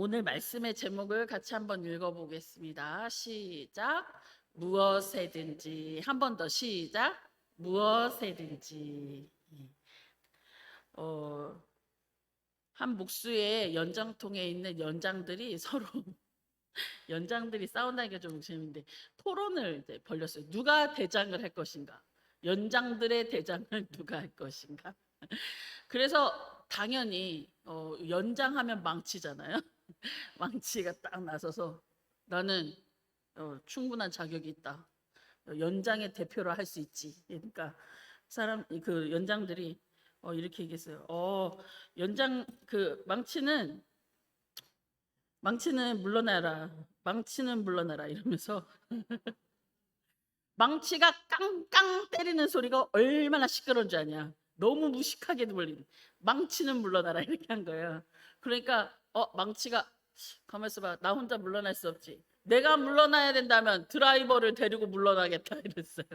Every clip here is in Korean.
오늘 말씀의 제목을 같이 한번 읽어보겠습니다. 시작. 무엇에든지. 한 번 더 시작. 무엇에든지. 어, 한 목수의 연장통에 있는 연장들이 서로 연장들이 싸운다는 게 좀 재밌는데 토론을 이제 벌렸어요. 누가 대장을 할 것인가? 연장들의 대장을 누가 할 것인가? 그래서 당연히 연장하면 망치잖아요. 망치가 딱 나서서 나는 충분한 자격이 있다. 연장의 대표를 할 수 있지. 그러니까 그 연장들이 이렇게 얘기했어요. 연장 그 망치는 물러나라. 망치는 물러나라 이러면서 망치가 깡깡 때리는 소리가 얼마나 시끄러운 줄 아냐. 너무 무식하게 들리는 망치는 물러나라 이렇게 한 거예요. 그러니까 망치가 가만 있어봐. 나 혼자 물러날 수 없지. 내가 물러나야 된다면 드라이버를 데리고 물러나겠다 이랬어요.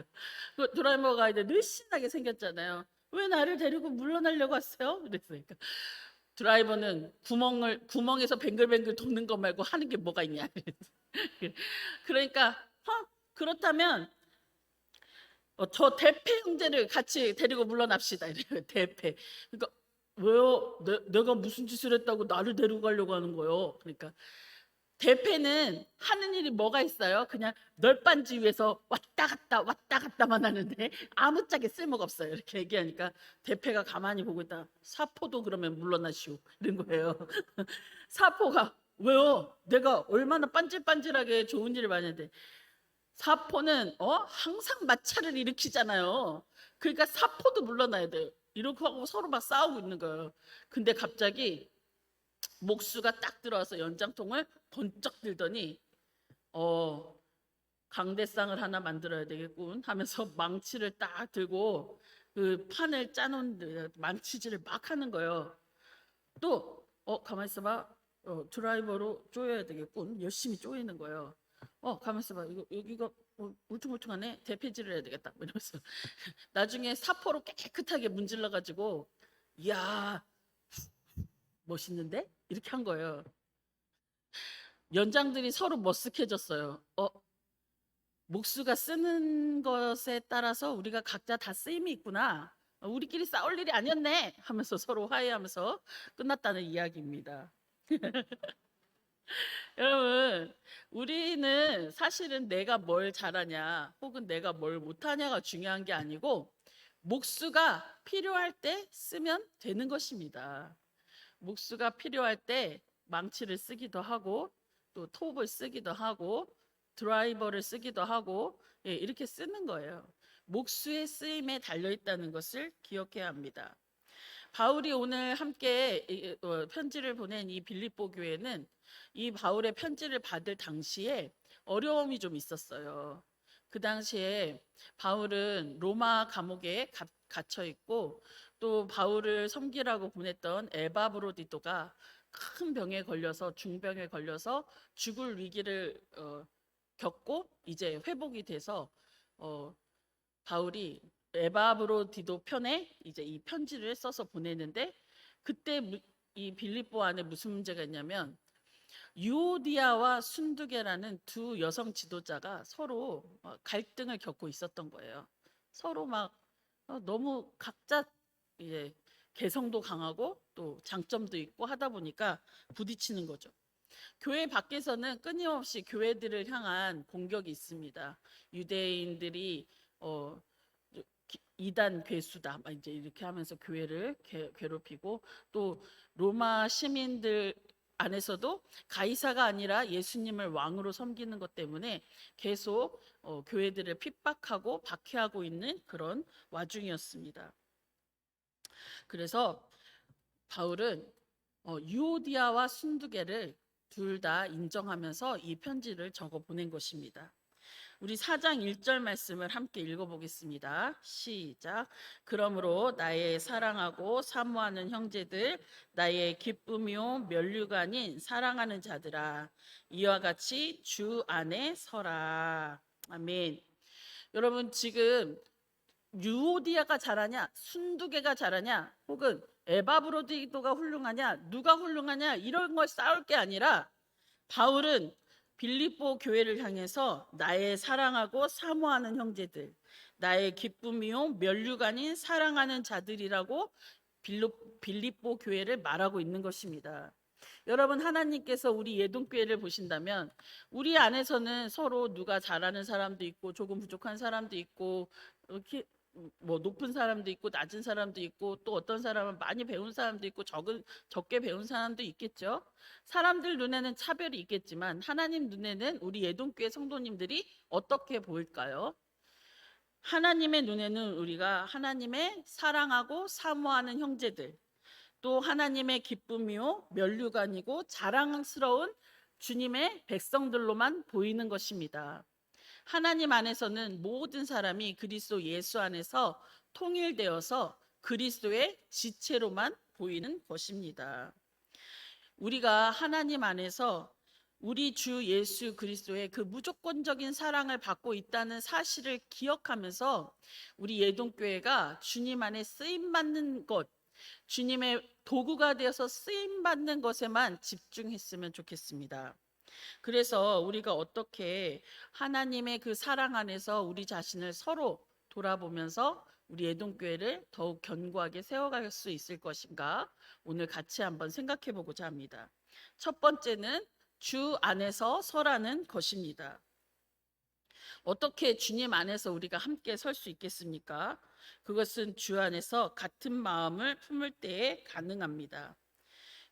그 드라이버가 이제 늘씬하게 생겼잖아요. 왜 나를 데리고 물러나려고 하세요? 그랬으니까 드라이버는 구멍에서 뱅글뱅글 도는 거 말고 하는 게 뭐가 있냐. 그러니까 그렇다면 저 대패 형제를 같이 데리고 물러납시다. 이래요. 대패. 그러니까 왜요? 내가 무슨 짓을 했다고 나를 데리고 가려고 하는 거예요. 그러니까 대패는 하는 일이 뭐가 있어요? 그냥 널빤지 위에서 왔다 갔다만 하는데 아무짝에 쓸모가 없어요. 이렇게 얘기하니까 대패가 가만히 보고 있다. 사포도 그러면 물러나시오. 이런 거예요. 사포가 왜요? 내가 얼마나 반질반질하게 좋은 일을 많이 했는데 사포는 항상 마찰을 일으키잖아요. 그러니까 사포도 물러나야 돼요. 이렇게 하고 서로 막 싸우고 있는 거예요. 근데 갑자기 목수가 딱 들어와서 연장통을 번쩍 들더니 강대상을 하나 만들어야 되겠군 하면서 망치를 딱 들고 그 판을 짜놓은 망치질을 막 하는 거예요. 또 가만히 있어봐. 드라이버로 쪼여야 되겠군. 열심히 쪼이는 거예요. 가만 있어봐. 이거 울퉁불퉁하네. 대패질을 해야 되겠다. 이러면서 나중에 사포로 깨끗하게 문질러 가지고 이야 멋있는데? 이렇게 한 거예요. 연장들이 서로 머쓱해졌어요. 목수가 쓰는 것에 따라서 우리가 각자 다 쓰임이 있구나. 우리끼리 싸울 일이 아니었네 하면서 서로 화해하면서 끝났다는 이야기입니다. 여러분, 우리는 사실은 내가 뭘 잘하냐 혹은 내가 뭘 못하냐가 중요한 게 아니고 목수가 필요할 때 쓰면 되는 것입니다. 목수가 필요할 때 망치를 쓰기도 하고 또 톱을 쓰기도 하고 드라이버를 쓰기도 하고 이렇게 쓰는 거예요. 목수의 쓰임에 달려 있다는 것을 기억해야 합니다. 바울이 오늘 함께 편지를 보낸 이 빌립보 교회는 이 바울의 편지를 받을 당시에 어려움이 좀 있었어요. 그 당시에 바울은 로마 감옥에 갇혀 있고 또 바울을 섬기라고 보냈던 에바브로디도가 큰 병에 걸려서 중병에 걸려서 죽을 위기를 겪고 이제 회복이 돼서 바울이 에바브로디도 편에 이제 이 편지를 써서 보내는데 그때 이 빌립보 안에 무슨 문제가 있냐면 유오디아와 순두계라는 두 여성 지도자가 서로 갈등을 겪고 있었던 거예요. 서로 막 너무 각자 이제 개성도 강하고 또 장점도 있고 하다 보니까 부딪히는 거죠. 교회 밖에서는 끊임없이 교회들을 향한 공격이 있습니다. 유대인들이 이단 괴수다 막 이제 이렇게 하면서 교회를 괴롭히고 또 로마 시민들 안에서도 가이사가 아니라 예수님을 왕으로 섬기는 것 때문에 계속 교회들을 핍박하고 박해하고 있는 그런 와중이었습니다. 그래서 바울은 유오디아와 순두계를 둘 다 인정하면서 이 편지를 적어 보낸 것입니다. 우리 4장 1절 말씀을 함께 읽어보겠습니다. 시작. 그러므로 나의 사랑하고 사모하는 형제들, 나의 기쁨이요 면류가 아닌 사랑하는 자들아, 이와 같이 주 안에 서라. 아멘. 여러분 지금 유오디아가 잘하냐, 순두개가 잘하냐, 혹은 에바브로디도가 훌륭하냐, 누가 훌륭하냐, 이런 걸 싸울 게 아니라 바울은 빌립보 교회를 향해서 나의 사랑하고 사모하는 형제들, 나의 기쁨이요 면류관인 사랑하는 자들이라고 빌립보 교회를 말하고 있는 것입니다. 여러분, 하나님께서 우리 예동교회를 보신다면 우리 안에서는 서로 누가 잘하는 사람도 있고 조금 부족한 사람도 있고, 이렇게 뭐 높은 사람도 있고 낮은 사람도 있고, 또 어떤 사람은 많이 배운 사람도 있고 적게 배운 사람도 있겠죠. 사람들 눈에는 차별이 있겠지만 하나님 눈에는 우리 예동교회 성도님들이 어떻게 보일까요? 하나님의 눈에는 우리가 하나님의 사랑하고 사모하는 형제들, 또 하나님의 기쁨이요 면류관이고 자랑스러운 주님의 백성들로만 보이는 것입니다. 하나님 안에서는 모든 사람이 그리스도 예수 안에서 통일되어서 그리스도의 지체로만 보이는 것입니다. 우리가 하나님 안에서 우리 주 예수 그리스도의 그 무조건적인 사랑을 받고 있다는 사실을 기억하면서 우리 예동교회가 주님 안에 쓰임받는 것, 주님의 도구가 되어서 쓰임받는 것에만 집중했으면 좋겠습니다. 그래서 우리가 어떻게 하나님의 그 사랑 안에서 우리 자신을 서로 돌아보면서 우리 예동교회를 더욱 견고하게 세워갈 수 있을 것인가, 오늘 같이 한번 생각해 보고자 합니다. 첫 번째는 주 안에서 서라는 것입니다. 어떻게 주님 안에서 우리가 함께 설 수 있겠습니까? 그것은 주 안에서 같은 마음을 품을 때에 가능합니다.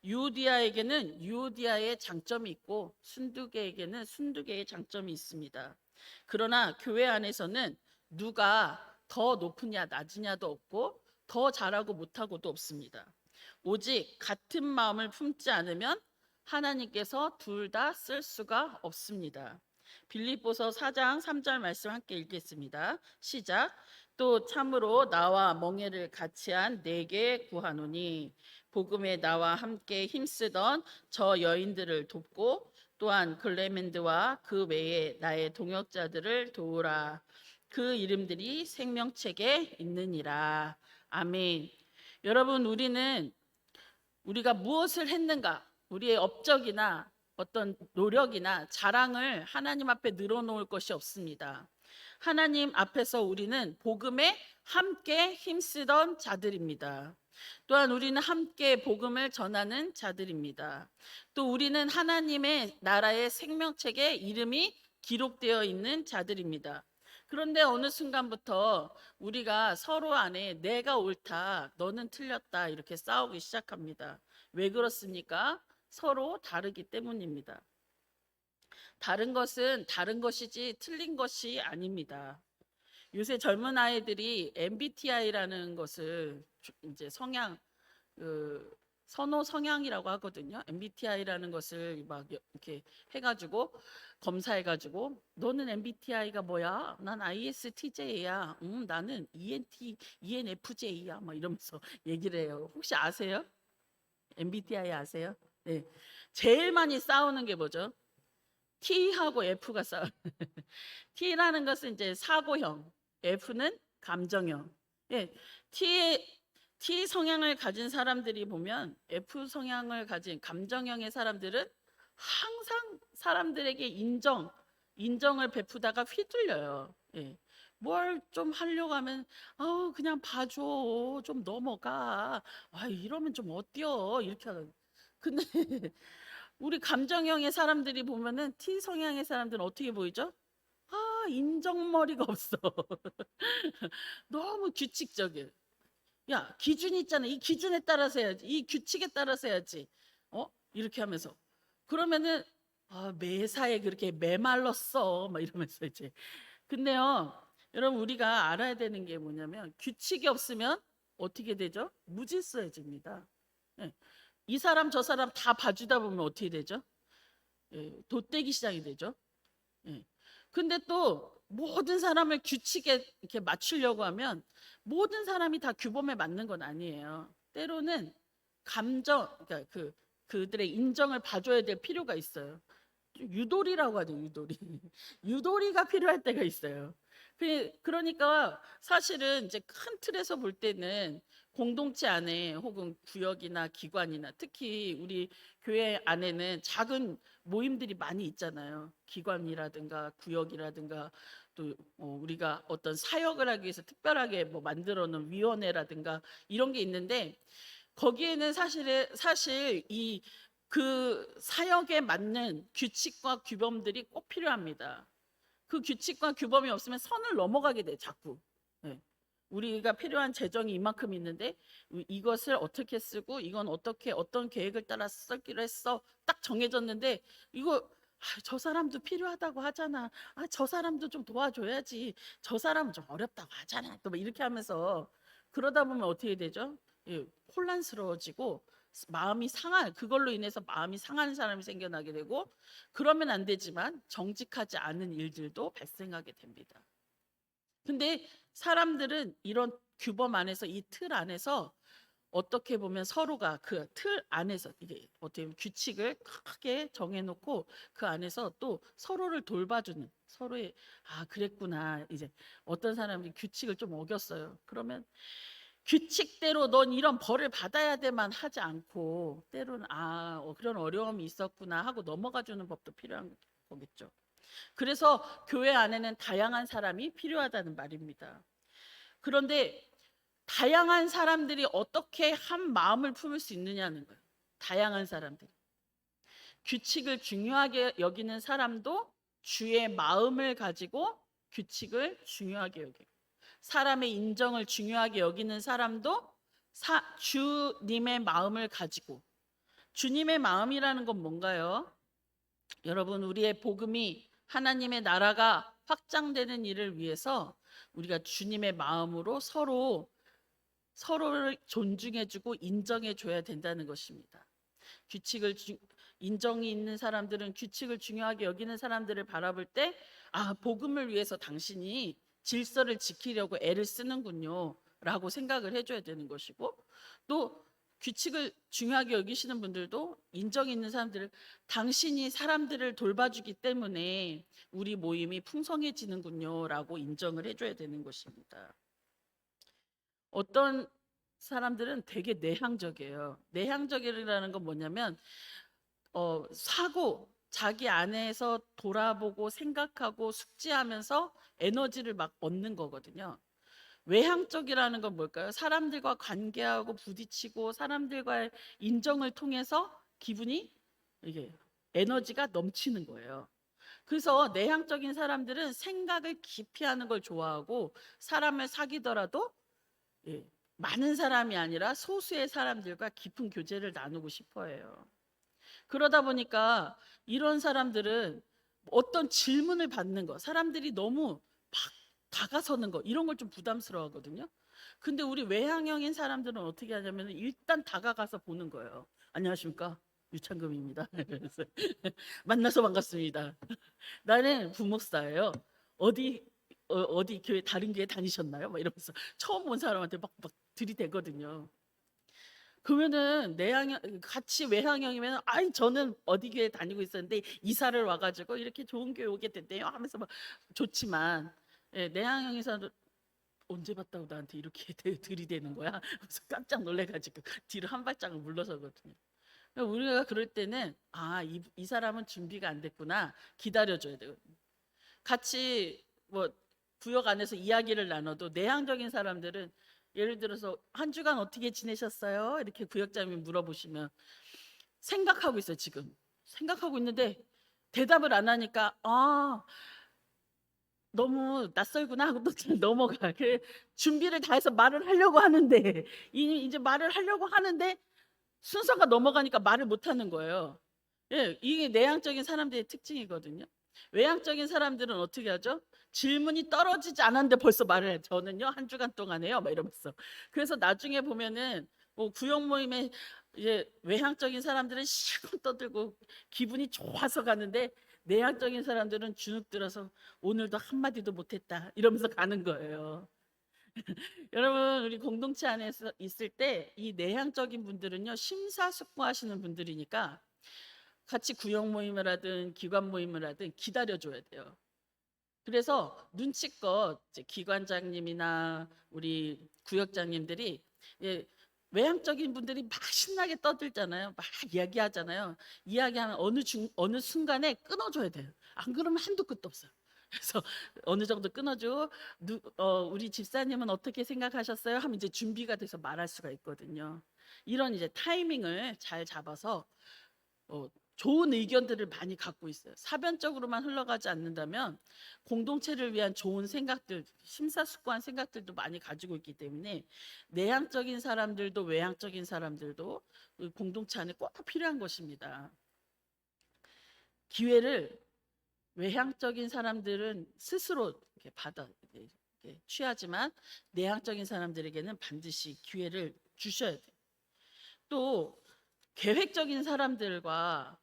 유오디아에게는 유오디아의 장점이 있고 순두개에게는 순두개의 장점이 있습니다. 그러나 교회 안에서는 누가 더 높으냐 낮으냐도 없고 더 잘하고 못하고도 없습니다. 오직 같은 마음을 품지 않으면 하나님께서 둘 다 쓸 수가 없습니다. 빌립보서 4장 3절 말씀 함께 읽겠습니다. 시작. 또 참으로 나와 멍에를 같이 한 내게 구하노니 복음에 나와 함께 힘쓰던 저 여인들을 돕고 또한 클레멘드와 그 외에 나의 동역자들을 도우라. 그 이름들이 생명책에 있느니라. 아멘. 여러분, 우리가 무엇을 했는가, 우리의 업적이나 어떤 노력이나 자랑을 하나님 앞에 늘어놓을 것이 없습니다. 하나님 앞에서 우리는 복음에 함께 힘쓰던 자들입니다. 또한 우리는 함께 복음을 전하는 자들입니다. 또 우리는 하나님의 나라의 생명책에 이름이 기록되어 있는 자들입니다. 그런데 어느 순간부터 우리가 서로 안에 내가 옳다, 너는 틀렸다 이렇게 싸우기 시작합니다. 왜 그렇습니까? 서로 다르기 때문입니다. 다른 것은 다른 것이지 틀린 것이 아닙니다. 요새 젊은 아이들이 MBTI라는 것을 이제 선호 성향이라고 하거든요. MBTI라는 것을 막 이렇게 해가지고 검사해가지고 너는 MBTI가 뭐야? 난 ISTJ야. 나는 ENFJ야. 막 이러면서 얘기를 해요. 혹시 아세요? MBTI 아세요? 네. 제일 많이 싸우는 게 뭐죠? T하고 F가 싸워. T라는 것은 이제 사고형, F는 감정형. 예, T 성향을 가진 사람들이 보면 F 성향을 가진 감정형의 사람들은 항상 사람들에게 인정을 베푸다가 휘둘려요. 예. 뭘 좀 하려고 하면 그냥 봐줘, 좀 넘어가, 이러면 좀 어때요, 이렇게 하는. 근데 우리 감정형의 사람들이 보면은 T 성향의 사람들은 어떻게 보이죠? 인정머리가 없어. 너무 규칙적이에요. 야, 기준이 있잖아. 이 기준에 따라서 해야지. 이 규칙에 따라서 해야지. 이렇게 하면서. 그러면은 매사에 그렇게 메말랐어. 막 이러면서 이제. 근데요, 여러분, 우리가 알아야 되는 게 뭐냐면 규칙이 없으면 어떻게 되죠? 무질서해집니다. 예. 이 사람 저 사람 다 봐주다 보면 어떻게 되죠? 예, 돛대기 시장이 되죠. 예. 근데 또 모든 사람을 규칙에 이렇게 맞추려고 하면 모든 사람이 다 규범에 맞는 건 아니에요. 때로는 그러니까 그들의 인정을 봐줘야 될 필요가 있어요. 유도리라고 하죠, 유도리. 유도리가 필요할 때가 있어요. 그러니까 사실은 이제 큰 틀에서 볼 때는 공동체 안에 혹은 구역이나 기관이나 특히 우리 교회 안에는 작은 모임들이 많이 있잖아요. 기관이라든가 구역이라든가 또 우리가 어떤 사역을 하기 위해서 특별하게 뭐 만들어 놓은 위원회라든가 이런 게 있는데 거기에는 사실 이 그 사역에 맞는 규칙과 규범들이 꼭 필요합니다. 그 규칙과 규범이 없으면 선을 넘어가게 돼 자꾸. 네. 우리가 필요한 재정이 이만큼 있는데 이것을 어떻게 쓰고 이건 어떻게 어떤 계획을 따라 쓰기로 했어. 딱 정해졌는데 이거 저 사람도 필요하다고 하잖아. 저 사람도 좀 도와줘야지. 저 사람은 좀 어렵다고 하잖아. 또뭐 이렇게 하면서 그러다 보면 어떻게 되죠? 예, 혼란스러워지고 그걸로 인해서 마음이 상하는 사람이 생겨나게 되고 그러면 안 되지만 정직하지 않은 일들도 발생하게 됩니다. 근데 사람들은 이런 규범 안에서 이 틀 안에서 어떻게 보면 서로가 그 틀 안에서 이게 어떻게 보면 규칙을 크게 정해놓고 그 안에서 또 서로를 돌봐주는 서로의 그랬구나 이제 어떤 사람이 규칙을 좀 어겼어요. 그러면 규칙대로 넌 이런 벌을 받아야 돼만 하지 않고 때로는 그런 어려움이 있었구나 하고 넘어가주는 법도 필요한 거겠죠. 그래서 교회 안에는 다양한 사람이 필요하다는 말입니다. 그런데 다양한 사람들이 어떻게 한 마음을 품을 수 있느냐는 거예요. 다양한 사람들. 규칙을 중요하게 여기는 사람도 주의 마음을 가지고 규칙을 중요하게 여기고 사람의 인정을 중요하게 여기는 사람도 주님의 마음을 가지고 주님의 마음이라는 건 뭔가요? 여러분 우리의 복음이 하나님의 나라가 확장되는 일을 위해서 우리가 주님의 마음으로 서로를 존중해주고 인정해줘야 된다는 것입니다. 인정이 있는 사람들은 규칙을 중요하게 여기는 사람들을 바라볼 때 복음을 위해서 당신이 질서를 지키려고 애를 쓰는군요 라고 생각을 해줘야 되는 것이고 또 규칙을 중요하게 여기시는 분들도 인정 있는 사람들을 당신이 사람들을 돌봐주기 때문에 우리 모임이 풍성해지는군요 라고 인정을 해줘야 되는 것입니다. 어떤 사람들은 되게 내향적이에요. 내향적이라는 건 뭐냐면 자기 안에서 돌아보고 생각하고 숙지하면서 에너지를 막 얻는 거거든요. 외향적이라는 건 뭘까요? 사람들과 관계하고 부딪히고 사람들과의 인정을 통해서 기분이 이게 에너지가 넘치는 거예요. 그래서 내향적인 사람들은 생각을 깊이 하는 걸 좋아하고 사람을 사귀더라도 많은 사람이 아니라 소수의 사람들과 깊은 교제를 나누고 싶어 해요. 그러다 보니까 이런 사람들은 어떤 질문을 받는 거, 사람들이 너무 막 다가서는 거 이런 걸 좀 부담스러워하거든요. 근데 우리 외향형인 사람들은 어떻게 하냐면 일단 다가가서 보는 거예요. 안녕하십니까? 유창금입니다. 만나서 반갑습니다. 나는 부목사예요. 어디 교회 다른 교회 다니셨나요? 막 이러면서 처음 온 사람한테 막 들이대거든요. 그러면은 같이 외향형이면 저는 어디 교회 다니고 있었는데 이사를 와가지고 이렇게 좋은 교회 오게 됐대요 하면서 막 좋지만 내향형인 사람들 언제 봤다고 나한테 이렇게 들이대는 거야? 그래서 깜짝 놀래가지고 뒤로 한 발짝을 물러서거든요. 우리가 그럴 때는 이 사람은 준비가 안 됐구나 기다려줘야 돼요. 같이 뭐 구역 안에서 이야기를 나눠도 내향적인 사람들은 예를 들어서 한 주간 어떻게 지내셨어요? 이렇게 구역장님이 물어보시면 생각하고 있어요. 지금 생각하고 있는데 대답을 안 하니까 너무 낯설구나 하고 또 넘어가. 준비를 다 해서 말을 하려고 하는데 이제 말을 하려고 하는데 순서가 넘어가니까 말을 못 하는 거예요. 이게 내향적인 사람들의 특징이거든요. 외향적인 사람들은 어떻게 하죠? 질문이 떨어지지 않았는데 벌써 말을 해요. 저는요 한 주간 동안에요 막 이러면서. 그래서 나중에 보면은 뭐 구역 모임에 이제 외향적인 사람들은 실컷 떠들고 기분이 좋아서 가는데 내향적인 사람들은 주눅 들어서 오늘도 한마디도 못했다 이러면서 가는 거예요. 여러분 우리 공동체 안에서 있을 때 이 내향적인 분들은요 심사숙고하시는 분들이니까 같이 구역 모임을 하든 기관 모임을 하든 기다려줘야 돼요. 그래서 눈치껏 이제 기관장님이나 우리 구역장님들이, 예, 외향적인 분들이 막 신나게 떠들잖아요. 막 이야기하잖아요. 이야기하면 어느 순간에 끊어줘야 돼요. 안 그러면 한도 끝도 없어요. 그래서 어느 정도 끊어주고, 우리 집사님은 어떻게 생각하셨어요? 하면 이제 준비가 돼서 말할 수가 있거든요. 이런 이제 타이밍을 잘 잡아서 어, 좋은 의견들을 많이 갖고 있어요. 사변적으로만 흘러가지 않는다면 공동체를 위한 좋은 생각들, 심사숙고한 생각들도 많이 가지고 있기 때문에 내향적인 사람들도 외향적인 사람들도 그 공동체 안에 꼭 필요한 것입니다. 기회를 외향적인 사람들은 스스로 이렇게 이렇게 취하지만 내향적인 사람들에게는 반드시 기회를 주셔야 돼요. 또 계획적인 사람들과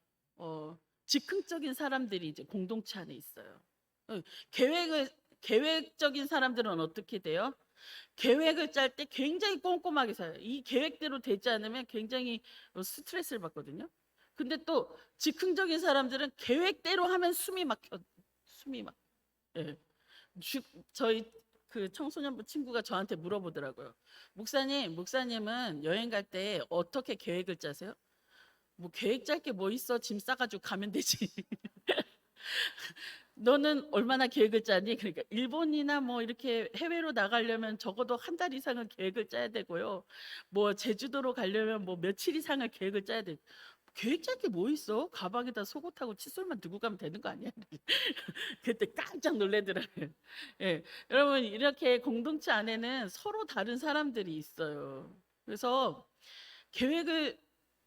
즉흥적인 사람들이 이제 공동체 안에 있어요. 어, 계획적인 사람들은 어떻게 돼요? 계획을 짤 때 굉장히 꼼꼼하게 살아요. 이 계획대로 되지 않으면 굉장히 스트레스를 받거든요. 근데 또 즉흥적인 사람들은 계획대로 하면 숨이 막혀, 숨이 막. 예. 저희 그 청소년부 친구가 저한테 물어보더라고요. 목사님은 여행 갈 때 어떻게 계획을 짜세요? 뭐 계획 짤 게 뭐 있어? 짐 싸가지고 가면 되지. 너는 얼마나 계획을 짜니? 그러니까 일본이나 뭐 이렇게 해외로 나가려면 적어도 한 달 이상은 계획을 짜야 되고요. 뭐 제주도로 가려면 뭐 며칠 이상을 계획을 짜야 돼. 계획 짤 게 뭐 있어? 가방에다 속옷하고 칫솔만 들고 가면 되는 거 아니야? 그때 깜짝 놀래더라고요. 예, 여러분 이렇게 공동체 안에는 서로 다른 사람들이 있어요. 그래서 계획을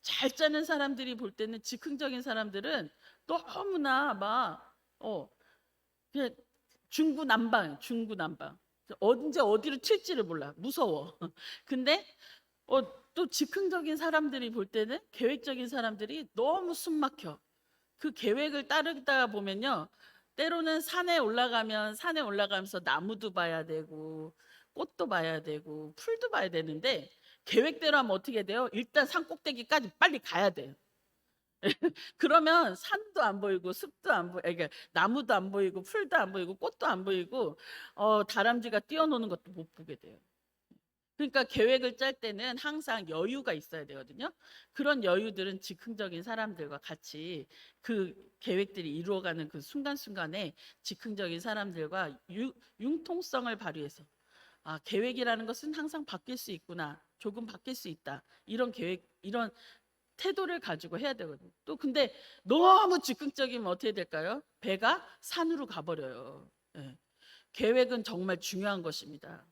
잘 짜는 사람들이 볼 때는 즉흥적인 사람들은 너무나 막 그냥 중구난방 언제 어디로 튈지를 몰라 무서워. 근데 또 즉흥적인 사람들이 볼 때는 계획적인 사람들이 너무 숨막혀. 그 계획을 따르다 보면요, 때로는 산에 올라가면서 나무도 봐야 되고 꽃도 봐야 되고 풀도 봐야 되는데 계획대로 하면 어떻게 돼요? 일단 산 꼭대기까지 빨리 가야 돼요. 그러면 산도 안 보이고 숲도 안 보이고, 그러니까 나무도 안 보이고 풀도 안 보이고 꽃도 안 보이고 다람쥐가 뛰어노는 것도 못 보게 돼요. 그러니까 계획을 짤 때는 항상 여유가 있어야 되거든요. 그런 여유들은 즉흥적인 사람들과 같이 그 계획들이 이루어가는 그 순간순간에 즉흥적인 사람들과 융통성을 발휘해서, 아, 계획이라는 것은 항상 바뀔 수 있구나. 조금 바뀔 수 있다. 이런 계획, 이런 태도를 가지고 해야 되거든요. 또 근데 너무 즉흥적이면 어떻게 될까요? 배가 산으로 가버려요. 예. 계획은 정말 중요한 것입니다.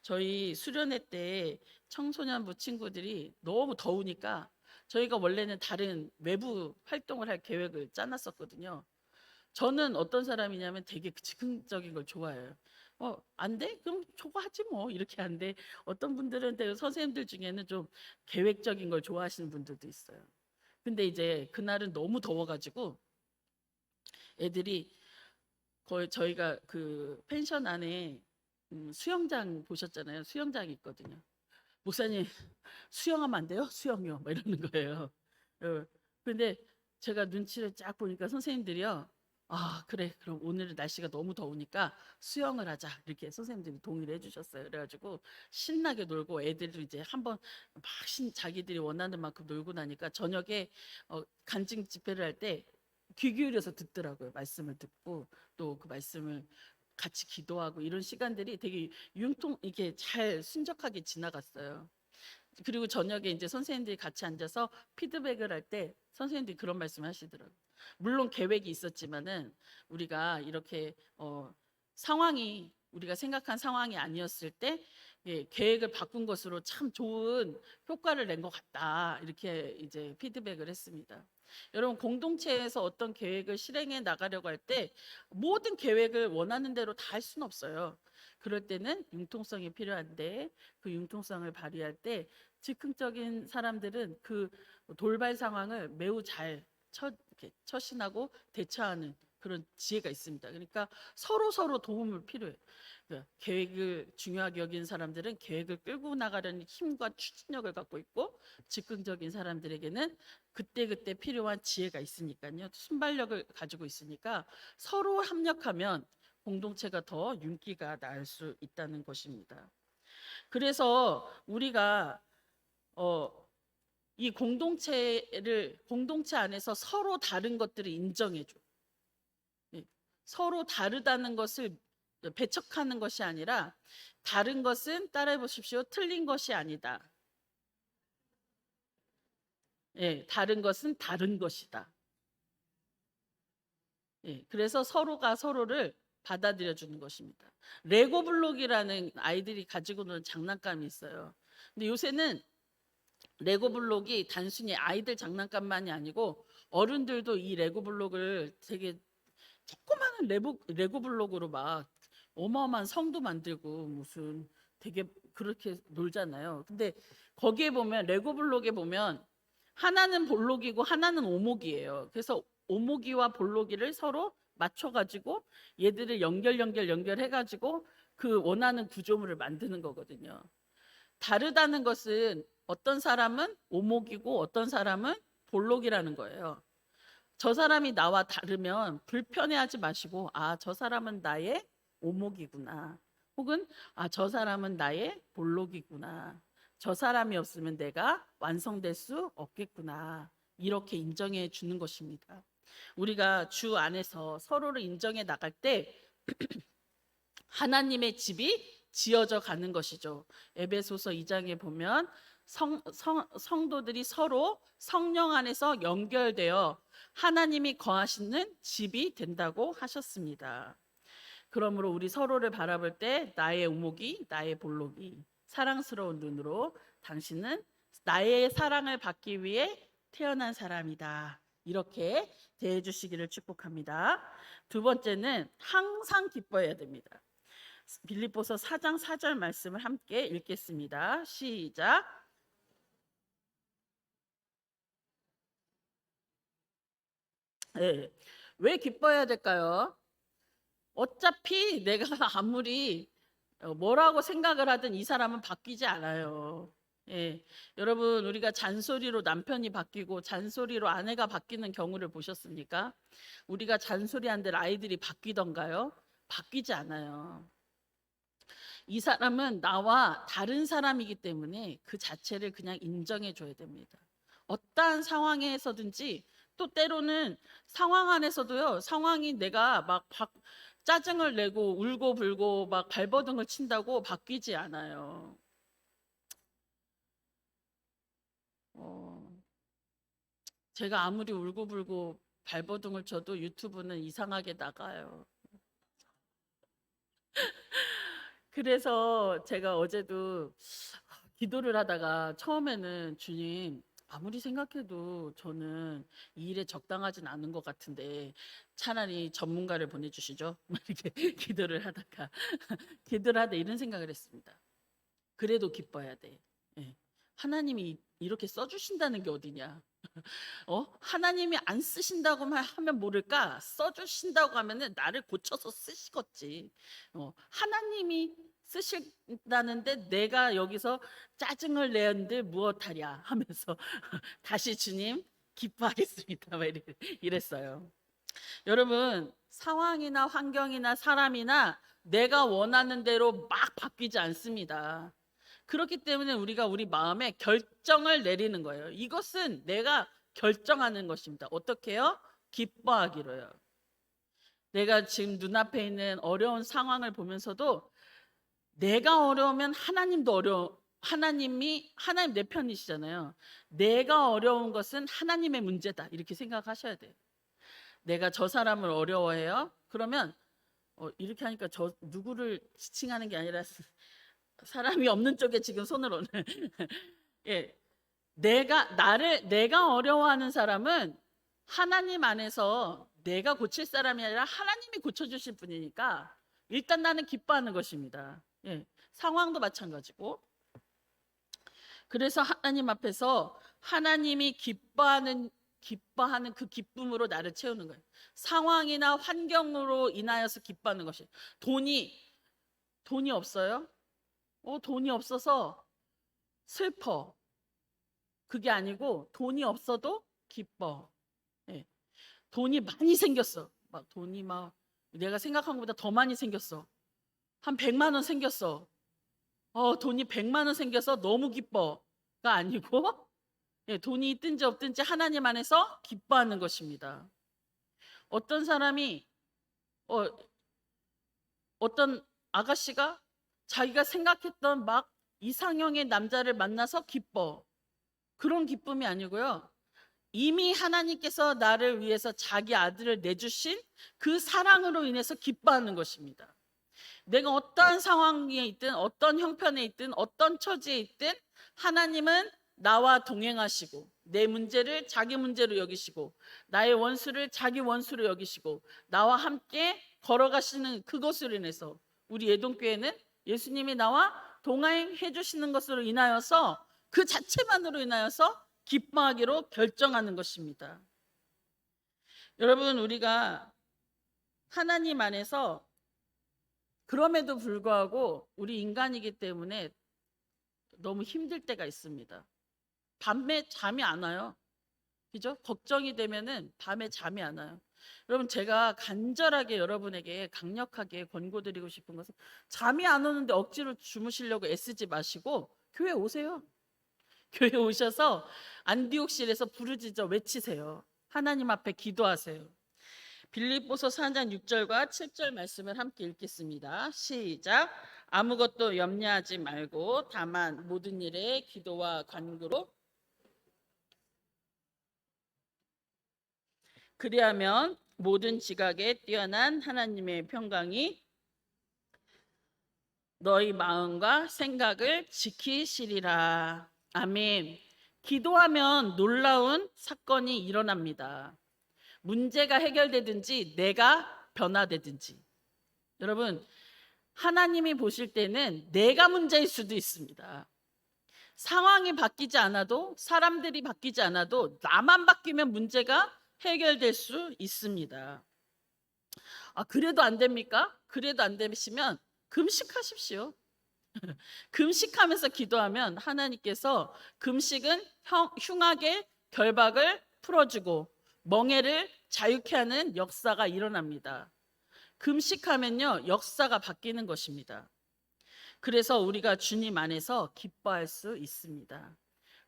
저희 수련회 때 청소년부 친구들이 너무 더우니까 저희가 원래는 다른 외부 활동을 할 계획을 짜놨었거든요. 저는 어떤 사람이냐면 되게 즉흥적인 걸 좋아해요. 안 돼? 그럼 저거 하지 뭐. 이렇게 하는데 어떤 분들은 선생님들 중에는 좀 계획적인 걸 좋아하시는 분들도 있어요. 근데 이제 그날은 너무 더워가지고 애들이 거의 저희가 그 펜션 안에 수영장 보셨잖아요. 수영장이 있거든요. 목사님 수영하면 안 돼요? 수영요. 막 이러는 거예요. 어, 근데 제가 눈치를 쫙 보니까 선생님들이요. 아, 그래. 그럼 오늘은 날씨가 너무 더우니까 수영을 하자. 이렇게 선생님들이 동의를 해주셨어요. 그래가지고 신나게 놀고 애들도 이제 한번 막 자기들이 원하는 만큼 놀고 나니까 저녁에 간증 집회를 할 때 귀 기울여서 듣더라고요. 말씀을 듣고 또 그 말씀을 같이 기도하고 이런 시간들이 되게 이렇게 잘 순적하게 지나갔어요. 그리고 저녁에 이제 선생님들이 같이 앉아서 피드백을 할 때 선생님들이 그런 말씀 하시더라고요. 물론 계획이 있었지만은 우리가 이렇게 상황이 우리가 생각한 상황이 아니었을 때, 예, 계획을 바꾼 것으로 참 좋은 효과를 낸 것 같다. 이렇게 이제 피드백을 했습니다. 여러분 공동체에서 어떤 계획을 실행해 나가려고 할 때 모든 계획을 원하는 대로 다 할 수는 없어요. 그럴 때는 융통성이 필요한데 그 융통성을 발휘할 때 즉흥적인 사람들은 그 돌발 상황을 매우 잘 이렇게 처신하고 대처하는 그런 지혜가 있습니다. 그러니까 서로 도움을 필요해요. 그러니까 계획을 중요하게 여기는 사람들은 계획을 끌고 나가려는 힘과 추진력을 갖고 있고 즉흥적인 사람들에게는 그때그때 필요한 지혜가 있으니까요. 순발력을 가지고 있으니까 서로 협력하면 공동체가 더 윤기가 날 수 있다는 것입니다. 그래서 우리가 이 공동체 안에서 서로 다른 것들을 인정해줘. 예, 서로 다르다는 것을 배척하는 것이 아니라 다른 것은 따라해 보십시오. 틀린 것이 아니다. 예, 다른 것은 다른 것이다. 예, 그래서 서로가 서로를 받아들여 주는 것입니다. 레고 블록이라는 아이들이 가지고 노는 장난감이 있어요. 근데 요새는 레고 블록이 단순히 아이들 장난감만이 아니고 어른들도 이 레고 블록을 되게 조그마한 레고 블록으로 막 어마어마한 성도 만들고 무슨 되게 그렇게 놀잖아요. 근데 거기에 보면 레고 블록에 보면 하나는 볼록이고 하나는 오목이에요. 그래서 오목이와 볼록이를 서로 맞춰가지고 얘들을 연결해가지고 그 원하는 구조물을 만드는 거거든요. 다르다는 것은 어떤 사람은 오목이고 어떤 사람은 볼록이라는 거예요. 저 사람이 나와 다르면 불편해하지 마시고 저 사람은 나의 오목이구나. 혹은 저 사람은 나의 볼록이구나. 저 사람이 없으면 내가 완성될 수 없겠구나. 이렇게 인정해 주는 것입니다. 우리가 주 안에서 서로를 인정해 나갈 때 하나님의 집이 지어져 가는 것이죠. 에베소서 2장에 보면 성도들이 서로 성령 안에서 연결되어 하나님이 거하시는 집이 된다고 하셨습니다. 그러므로 우리 서로를 바라볼 때 나의 우목이 나의 볼록이 사랑스러운 눈으로 당신은 나의 사랑을 받기 위해 태어난 사람이다. 이렇게 대해 주시기를 축복합니다. 두 번째는 항상 기뻐해야 됩니다. 빌립보서 4장 4절 말씀을 함께 읽겠습니다. 시작. 네. 왜 기뻐해야 될까요? 어차피 내가 아무리 뭐라고 생각을 하든 이 사람은 바뀌지 않아요. 예. 여러분, 우리가 잔소리로 남편이 바뀌고 잔소리로 아내가 바뀌는 경우를 보셨습니까? 우리가 잔소리한들 아이들이 바뀌던가요? 바뀌지 않아요. 이 사람은 나와 다른 사람이기 때문에 그 자체를 그냥 인정해 줘야 됩니다. 어떠한 상황에서든지 또 때로는 상황 안에서도요. 상황이 내가 막 짜증을 내고 울고 불고 막 발버둥을 친다고 바뀌지 않아요. 제가 아무리 울고 불고 발버둥을 쳐도 유튜브는 이상하게 나가요. 그래서 제가 어제도 기도를 하다가 처음에는 주님 아무리 생각해도 저는 이 일에 적당하진 않은 것 같은데 차라리 전문가를 보내주시죠. 이렇게 기도를 하다 이런 생각을 했습니다. 그래도 기뻐야 돼. 예. 하나님이 이렇게 써주신다는 게 어디냐? 하나님이 안 쓰신다고만 하면 모를까? 써주신다고 하면은 나를 고쳐서 쓰시겠지. 하나님이 쓰신다는데 내가 여기서 짜증을 내는데 무엇하랴 하면서 다시 주님 기뻐하겠습니다. 막 이랬어요. 여러분, 상황이나 환경이나 사람이나 내가 원하는 대로 막 바뀌지 않습니다. 그렇기 때문에 우리가 우리 마음에 결정을 내리는 거예요. 이것은 내가 결정하는 것입니다. 어떻게요? 기뻐하기로요. 내가 지금 눈앞에 있는 어려운 상황을 보면서도 내가 어려우면 하나님 내 편이시잖아요. 내가 어려운 것은 하나님의 문제다. 이렇게 생각하셔야 돼요. 내가 저 사람을 어려워해요. 그러면 이렇게 하니까 저 누구를 지칭하는 게 아니라 사람이 없는 쪽에 지금 손을 오는 예. 내가 어려워하는 사람은 하나님 안에서 내가 고칠 사람이 아니라 하나님이 고쳐주실 분이니까 일단 나는 기뻐하는 것입니다. 예. 상황도 마찬가지고. 그래서 하나님 앞에서 하나님이 기뻐하는 그 기쁨으로 나를 채우는 거예요. 상황이나 환경으로 인하여서 기뻐하는 것이. 돈이 없어요? 돈이 없어서 슬퍼. 그게 아니고 돈이 없어도 기뻐. 예. 돈이 많이 생겼어. 막 돈이 막 내가 생각한 것보다 더 많이 생겼어. 한 100만 원 생겼어. 돈이 100만 원 생겨서 너무 기뻐가 아니고 예, 돈이 있든지 없든지 하나님 안에서 기뻐하는 것입니다. 어떤 사람이 어, 어떤 아가씨가 자기가 생각했던 막 이상형의 남자를 만나서 기뻐. 그런 기쁨이 아니고요. 이미 하나님께서 나를 위해서 자기 아들을 내주신 그 사랑으로 인해서 기뻐하는 것입니다. 내가 어떠한 상황에 있든 어떤 형편에 있든 어떤 처지에 있든 하나님은 나와 동행하시고 내 문제를 자기 문제로 여기시고 나의 원수를 자기 원수로 여기시고 나와 함께 걸어가시는 그것으로 인해서 우리 예동교회는 예수님이 나와 동행해 주시는 것으로 인하여서 그 자체만으로 인하여서 기뻐하기로 결정하는 것입니다. 여러분, 우리가 하나님 안에서 그럼에도 불구하고 우리 인간이기 때문에 너무 힘들 때가 있습니다. 밤에 잠이 안 와요. 그죠? 걱정이 되면은 밤에 잠이 안 와요. 여러분, 제가 간절하게 여러분에게 강력하게 권고드리고 싶은 것은 잠이 안 오는데 억지로 주무시려고 애쓰지 마시고 교회 오세요. 교회 오셔서 안디옥실에서 부르짖어 외치세요. 하나님 앞에 기도하세요. 빌립보서 4장 6절과 7절 말씀을 함께 읽겠습니다. 시작. 아무것도 염려하지 말고 다만 모든 일에 기도와 간구로 그리하면 모든 지각에 뛰어난 하나님의 평강이 너희 마음과 생각을 지키시리라. 아멘. 기도하면 놀라운 사건이 일어납니다. 문제가 해결되든지 내가 변화되든지. 여러분, 하나님이 보실 때는 내가 문제일 수도 있습니다. 상황이 바뀌지 않아도 사람들이 바뀌지 않아도 나만 바뀌면 문제가 해결될 수 있습니다. 그래도 안 됩니까? 그래도 안 되시면 금식하십시오. 금식하면서 기도하면 하나님께서 금식은 흉악의 결박을 풀어주고 멍에를 자유케 하는 역사가 일어납니다. 금식하면요, 역사가 바뀌는 것입니다. 그래서 우리가 주님 안에서 기뻐할 수 있습니다.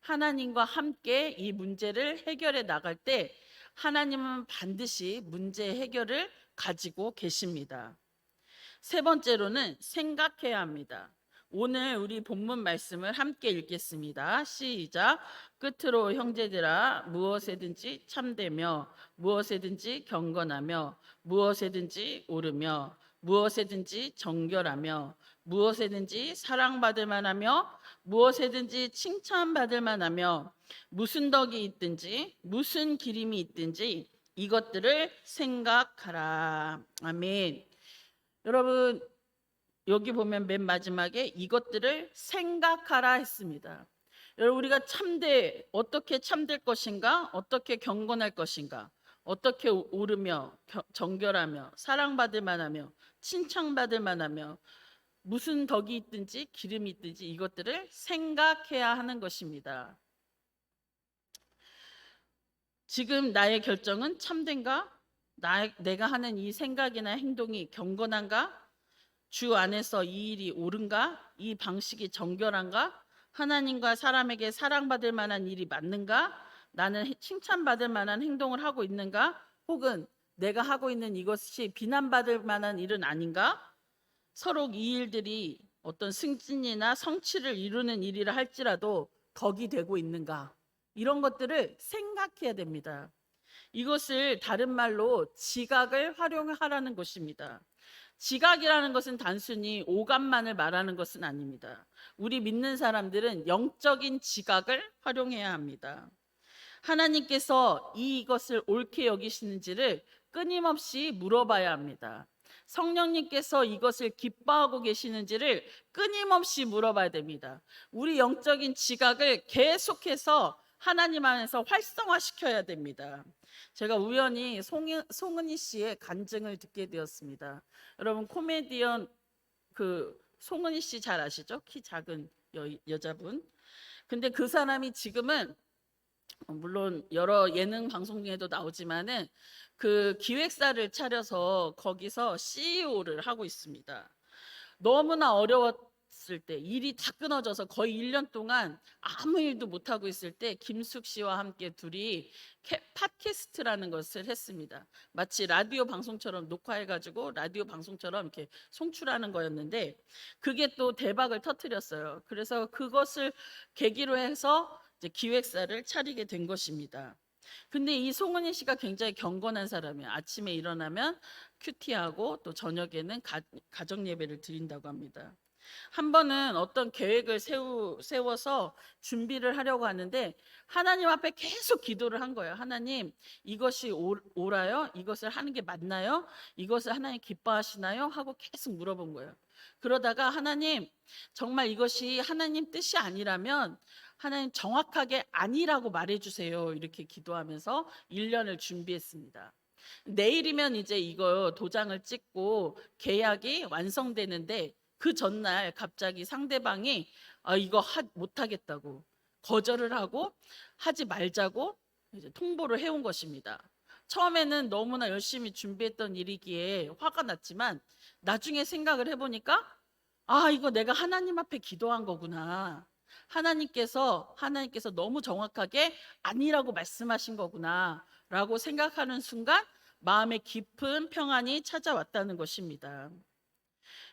하나님과 함께 이 문제를 해결해 나갈 때 하나님은 반드시 문제 해결을 가지고 계십니다. 세 번째로는 생각해야 합니다. 오늘 우리 본문 말씀을 함께 읽겠습니다. 시작. 끝으로 형제들아 무엇에든지 참되며 무엇에든지 경건하며 무엇에든지 오르며 무엇에든지 정결하며 무엇에든지 사랑받을 만하며 무엇에든지 칭찬받을 만하며 무슨 덕이 있든지 무슨 기림이 있든지 이것들을 생각하라. 아멘. 여러분, 여기 보면 맨 마지막에 이것들을 생각하라 했습니다. 여러분, 우리가 어떻게 참될 것인가, 어떻게 경건할 것인가, 어떻게 오르며 정결하며 사랑받을 만하며 칭찬받을 만하며 무슨 덕이 있든지 기름이 있든지 이것들을 생각해야 하는 것입니다. 지금 나의 결정은 참된가? 내가 하는 이 생각이나 행동이 경건한가? 주 안에서 이 일이 옳은가? 이 방식이 정결한가? 하나님과 사람에게 사랑받을 만한 일이 맞는가? 나는 칭찬받을 만한 행동을 하고 있는가? 혹은 내가 하고 있는 이것이 비난받을 만한 일은 아닌가? 서로 이 일들이 어떤 승진이나 성취를 이루는 일이라 할지라도 덕이 되고 있는가? 이런 것들을 생각해야 됩니다. 이것을 다른 말로 지각을 활용하라는 것입니다. 지각이라는 것은 단순히 오감만을 말하는 것은 아닙니다. 우리 믿는 사람들은 영적인 지각을 활용해야 합니다. 하나님께서 이것을 옳게 여기시는지를 끊임없이 물어봐야 합니다. 성령님께서 이것을 기뻐하고 계시는지를 끊임없이 물어봐야 됩니다. 우리 영적인 지각을 계속해서 하나님 안에서 활성화시켜야 됩니다. 제가 우연히 송은희 씨의 간증을 듣게 되었습니다. 여러분, 코미디언 송은희 씨 잘 아시죠? 키 작은 여자분. 근데 그 사람이 지금은 물론 여러 예능 방송 중에도 나오지만은 그 기획사를 차려서 거기서 CEO를 하고 있습니다. 너무나 어려웠을 때, 일이 다 끊어져서 거의 1년 동안 아무 일도 못 하고 있을 때 김숙 씨와 함께 둘이 팟캐스트라는 것을 했습니다. 마치 라디오 방송처럼 녹화해 가지고 라디오 방송처럼 이렇게 송출하는 거였는데 그게 또 대박을 터뜨렸어요. 그래서 그것을 계기로 해서 이제 기획사를 차리게 된 것입니다. 근데 이 송은희 씨가 굉장히 경건한 사람이에요. 아침에 일어나면 큐티하고 또 저녁에는 가정 예배를 드린다고 합니다. 한 번은 어떤 계획을 세워서 준비를 하려고 하는데 하나님 앞에 계속 기도를 한 거예요. 하나님, 이것이 옳아요? 이것을 하는 게 맞나요? 이것을 하나님 기뻐하시나요? 하고 계속 물어본 거예요. 그러다가 하나님, 정말 이것이 하나님 뜻이 아니라면 하나님 정확하게 아니라고 말해주세요. 이렇게 기도하면서 1년을 준비했습니다. 내일이면 이제 이거 도장을 찍고 계약이 완성되는데 그 전날 갑자기 상대방이 이거 못하겠다고 거절을 하고 하지 말자고 이제 통보를 해온 것입니다. 처음에는 너무나 열심히 준비했던 일이기에 화가 났지만 나중에 생각을 해보니까 이거 내가 하나님 앞에 기도한 거구나. 하나님께서 너무 정확하게 아니라고 말씀하신 거구나 라고 생각하는 순간 마음에 깊은 평안이 찾아왔다는 것입니다.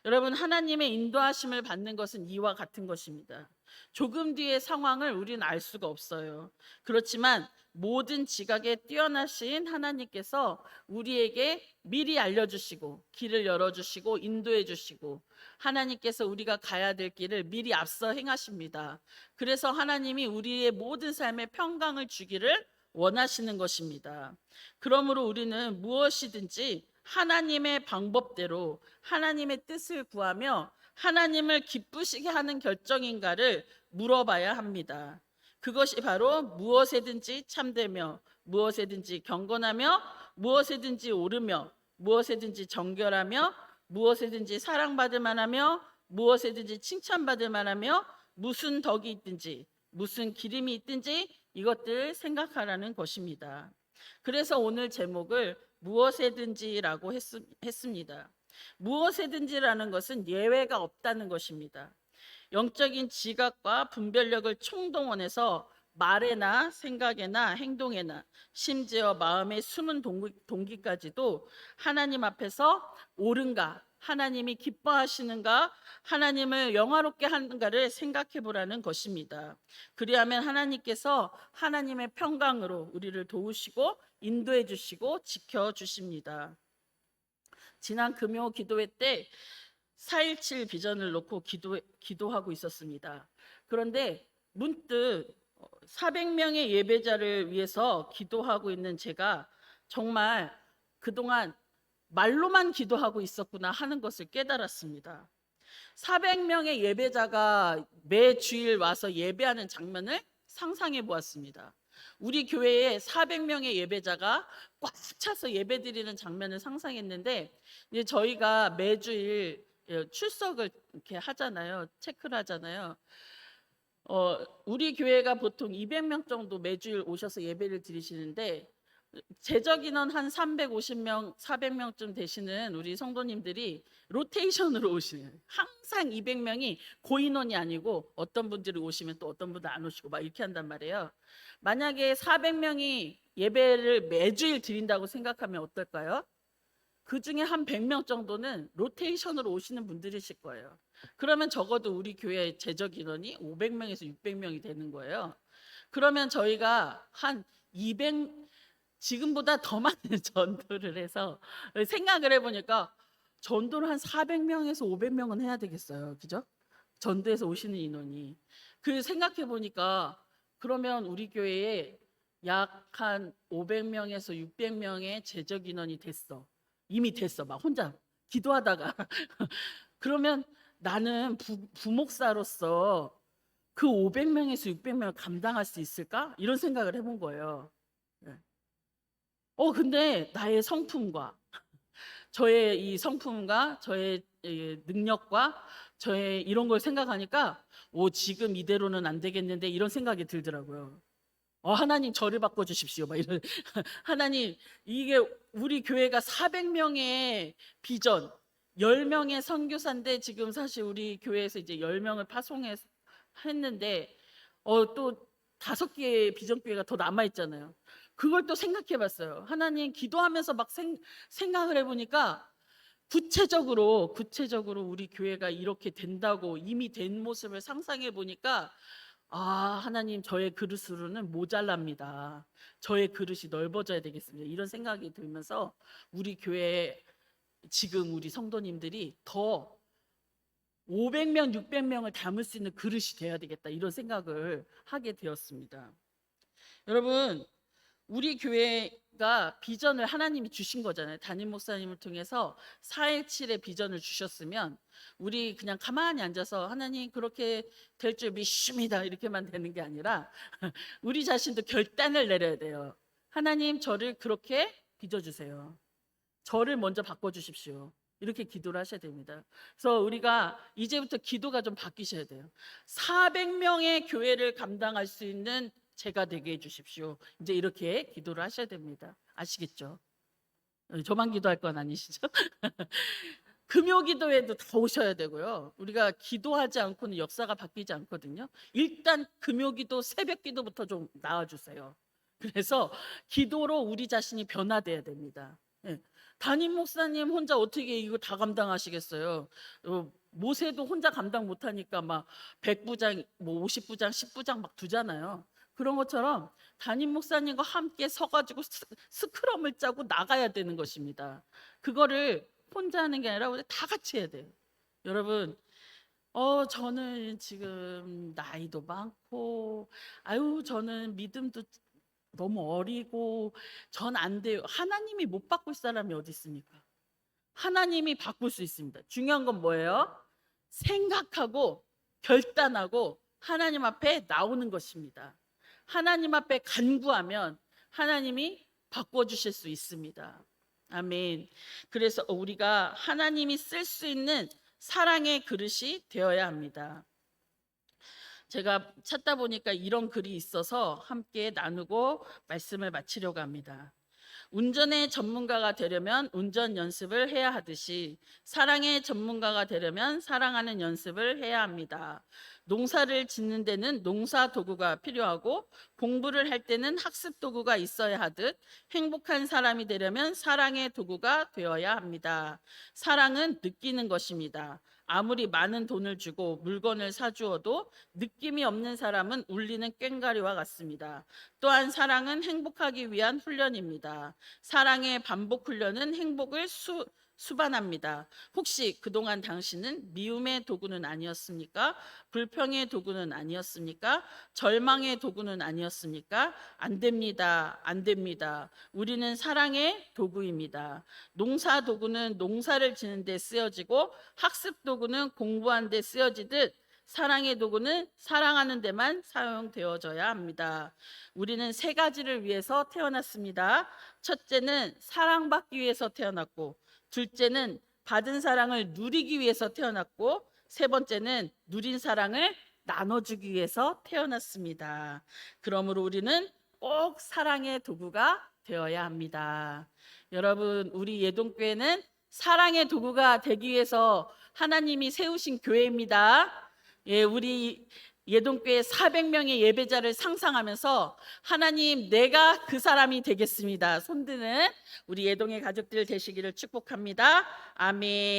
여러분, 하나님의 인도하심을 받는 것은 이와 같은 것입니다. 조금 뒤의 상황을 우리는 알 수가 없어요. 그렇지만 모든 지각에 뛰어나신 하나님께서 우리에게 미리 알려주시고 길을 열어주시고 인도해주시고 하나님께서 우리가 가야 될 길을 미리 앞서 행하십니다. 그래서 하나님이 우리의 모든 삶에 평강을 주기를 원하시는 것입니다. 그러므로 우리는 무엇이든지 하나님의 방법대로 하나님의 뜻을 구하며 하나님을 기쁘시게 하는 결정인가를 물어봐야 합니다. 그것이 바로 무엇에든지 참되며 무엇에든지 경건하며 무엇에든지 옳으며 무엇에든지 정결하며 무엇에든지 사랑받을 만하며 무엇에든지 칭찬받을 만하며 무슨 덕이 있든지 무슨 기림이 있든지 이것들 생각하라는 것입니다. 그래서 오늘 제목을 무엇에든지라고 했습니다. 무엇에든지라는 것은 예외가 없다는 것입니다. 영적인 지각과 분별력을 총동원해서 말에나 생각에나 행동에나 심지어 마음의 숨은 동기까지도 하나님 앞에서 옳은가, 하나님이 기뻐하시는가, 하나님을 영화롭게 하는가를 생각해 보라는 것입니다. 그리하면 하나님께서 하나님의 평강으로 우리를 도우시고 인도해 주시고 지켜 주십니다. 지난 금요 기도회 때 4.17 비전을 놓고 기도하고 있었습니다. 그런데 문득 400명의 예배자를 위해서 기도하고 있는 제가 정말 그동안 말로만 기도하고 있었구나 하는 것을 깨달았습니다. 400명의 예배자가 매 주일 와서 예배하는 장면을 상상해 보았습니다. 우리 교회에 400명의 예배자가 꽉 차서 예배드리는 장면을 상상했는데 이제 저희가 매주일 출석을 이렇게 하잖아요. 체크를 하잖아요. 우리 교회가 보통 200명 정도 매주일 오셔서 예배를 드리시는데 제적 인원 한 350명, 400명쯤 되시는 우리 성도님들이 로테이션으로 오시는, 항상 200명이 고인원이 아니고 어떤 분들이 오시면 또 어떤 분들 안 오시고 막 이렇게 한단 말이에요. 만약에 400명이 예배를 매주일 드린다고 생각하면 어떨까요? 그 중에 한 100명 정도는 로테이션으로 오시는 분들이실 거예요. 그러면 적어도 우리 교회 제적 인원이 500명에서 600명이 되는 거예요. 그러면 저희가 한 200, 지금보다 더 많은 전도를 해서 생각을 해보니까 전도를 한 400명에서 500명은 해야 되겠어요. 그죠? 전도에서 오시는 인원이. 그 생각해 보니까 그러면 우리 교회에 약 한 500명에서 600명의 제적 인원이 됐어. 이미 됐어. 막 혼자 기도하다가. 그러면 나는 부목사로서 그 500명에서 600명을 감당할 수 있을까? 이런 생각을 해본 거예요. 근데 나의 성품과 저의 이 성품과 저의 능력과 저의 이런 걸 생각하니까 지금 이대로는 안 되겠는데 이런 생각이 들더라고요. 하나님 저를 바꿔 주십시오. 막 이런 하나님 이게 우리 교회가 400명의 비전, 10명의 선교사인데 지금 사실 우리 교회에서 이제 10명을 했는데 또 5개의 비전교회가 더 남아 있잖아요. 그걸 또 생각해 봤어요. 하나님 기도하면서 막 생각을 해 보니까 구체적으로 우리 교회가 이렇게 된다고 이미 된 모습을 상상해 보니까 하나님 저의 그릇으로는 모자랍니다. 저의 그릇이 넓어져야 되겠습니다. 이런 생각이 들면서 우리 교회 지금 우리 성도님들이 더 500명, 600명을 담을 수 있는 그릇이 돼야 되겠다. 이런 생각을 하게 되었습니다. 여러분, 우리 교회가 비전을 하나님이 주신 거잖아요. 담임 목사님을 통해서 417의 비전을 주셨으면 우리 그냥 가만히 앉아서 하나님 그렇게 될 줄 믿습니다 이렇게만 되는 게 아니라 우리 자신도 결단을 내려야 돼요. 하나님 저를 그렇게 빚어주세요. 저를 먼저 바꿔주십시오. 이렇게 기도를 하셔야 됩니다. 그래서 우리가 이제부터 기도가 좀 바뀌셔야 돼요. 400명의 교회를 감당할 수 있는 제가 되게 해주십시오. 이제 이렇게 기도를 하셔야 됩니다. 아시겠죠? 저만 기도할 건 아니시죠? 금요 기도에도 다 오셔야 되고요. 우리가 기도하지 않고는 역사가 바뀌지 않거든요. 일단 금요 기도, 새벽 기도부터 좀 나와주세요. 그래서 기도로 우리 자신이 변화돼야 됩니다. 담임 목사님 혼자 어떻게 이거 다 감당하시겠어요? 모세도 혼자 감당 못하니까 막 100부장, 뭐 50부장, 10부장 막 두잖아요. 그런 것처럼 담임 목사님과 함께 서가지고 스크럼을 짜고 나가야 되는 것입니다. 그거를 혼자 하는 게 아니라 우리 다 같이 해야 돼요. 여러분, 저는 지금 나이도 많고, 저는 믿음도 너무 어리고, 전 안 돼요. 하나님이 못 바꿀 사람이 어디 있습니까? 하나님이 바꿀 수 있습니다. 중요한 건 뭐예요? 생각하고 결단하고 하나님 앞에 나오는 것입니다. 하나님 앞에 간구하면 하나님이 바꿔주실 수 있습니다. 아멘. 그래서 우리가 하나님이 쓸 수 있는 사랑의 그릇이 되어야 합니다. 제가 찾다 보니까 이런 글이 있어서 함께 나누고 말씀을 마치려고 합니다. 운전의 전문가가 되려면 운전 연습을 해야 하듯이 사랑의 전문가가 되려면 사랑하는 연습을 해야 합니다. 농사를 짓는 데는 농사 도구가 필요하고 공부를 할 때는 학습 도구가 있어야 하듯 행복한 사람이 되려면 사랑의 도구가 되어야 합니다. 사랑은 느끼는 것입니다. 아무리 많은 돈을 주고 물건을 사주어도 느낌이 없는 사람은 울리는 꽹과리와 같습니다. 또한 사랑은 행복하기 위한 훈련입니다. 사랑의 반복 훈련은 행복을 수반합니다. 혹시 그동안 당신은 미움의 도구는 아니었습니까? 불평의 도구는 아니었습니까? 절망의 도구는 아니었습니까? 안 됩니다. 안 됩니다. 우리는 사랑의 도구입니다. 농사 도구는 농사를 지는 데 쓰여지고 학습 도구는 공부하는 데 쓰여지듯 사랑의 도구는 사랑하는 데만 사용되어져야 합니다. 우리는 3가지를 위해서 태어났습니다. 첫째는 사랑받기 위해서 태어났고, 둘째는 받은 사랑을 누리기 위해서 태어났고, 3번째는 누린 사랑을 나눠주기 위해서 태어났습니다. 그러므로 우리는 꼭 사랑의 도구가 되어야 합니다. 여러분, 우리 예동교회는 사랑의 도구가 되기 위해서 하나님이 세우신 교회입니다. 우리 예동교회 400명의 예배자를 상상하면서 하나님 내가 그 사람이 되겠습니다. 손드는 우리 예동의 가족들 되시기를 축복합니다. 아멘.